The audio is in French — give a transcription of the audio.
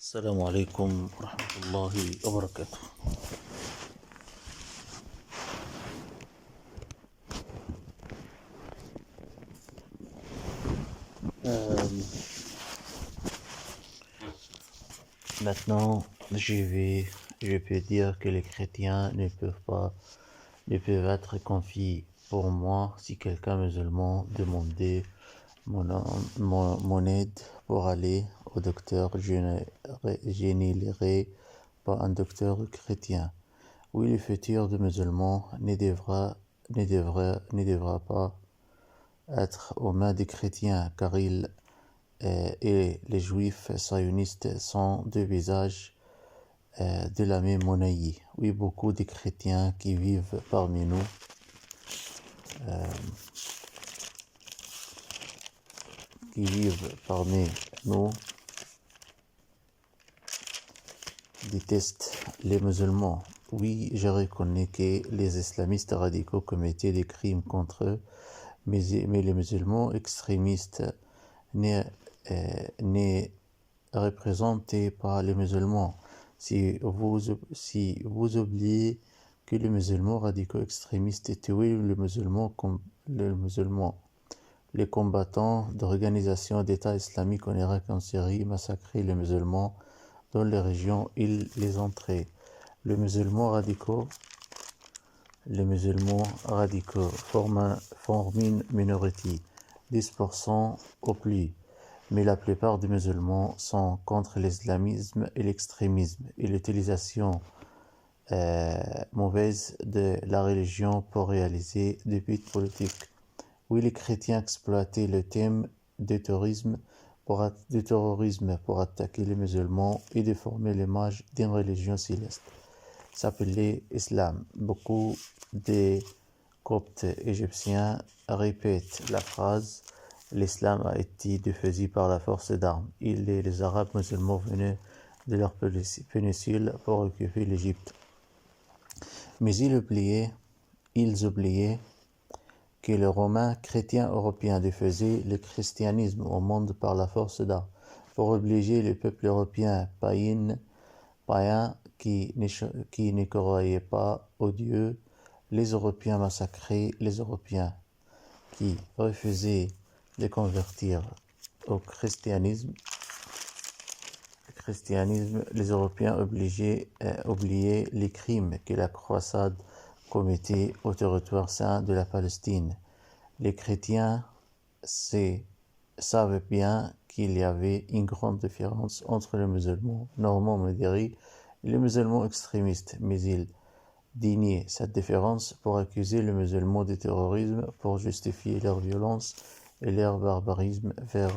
السلام عليكم ورحمة الله وبركاته. Euh, Maintenant, je peux dire que les chrétiens ne peuvent être confiés pour moi si quelqu'un musulman demandait mon aide pour aller au docteur. Je n'irai pas un docteur chrétien. Oui, le futur de musulman ne devra pas être aux mains des chrétiens, car ils et les juifs sionistes sont deux visages de la même monnaie. Oui, beaucoup de chrétiens qui vivent parmi nous, détestent les musulmans. Oui, je reconnais que les islamistes radicaux commettaient des crimes contre eux, mais les musulmans extrémistes ne représentés par les musulmans. Si vous oubliez que les musulmans radicaux extrémistes tuaient les combattants d'organisations d'État islamique en Irak et en Syrie massacraient les musulmans dans les régions où ils les entraient. Les musulmans radicaux forment une minorité, 10% au plus. Mais la plupart des musulmans sont contre l'islamisme et l'extrémisme et l'utilisation mauvaise de la religion pour réaliser des buts politiques. Oui, les chrétiens exploitaient le thème du terrorisme pour attaquer les musulmans et déformer l'image d'une religion céleste. S'appelait islam. Beaucoup des coptes égyptiens répètent la phrase « L'islam a été diffusé par la force d'armes ». Les Arabes musulmans venaient de leur péninsule pour occuper l'Égypte. Mais ils oubliaient que les Romains chrétiens européens diffusaient le christianisme au monde par la force d'armes, pour obliger les peuples européens païens qui ne croyaient pas au Dieu. Les Européens massacraient les Européens qui refusaient de convertir au christianisme. Les Européens oubliaient les crimes que la croisade commettait au territoire saint de la Palestine. Les chrétiens savent bien qu'il y avait une grande différence entre les musulmans normands modérés et les musulmans extrémistes, mais ils déniaient cette différence pour accuser les musulmans de terrorisme, pour justifier leur violence et leur barbarisme vers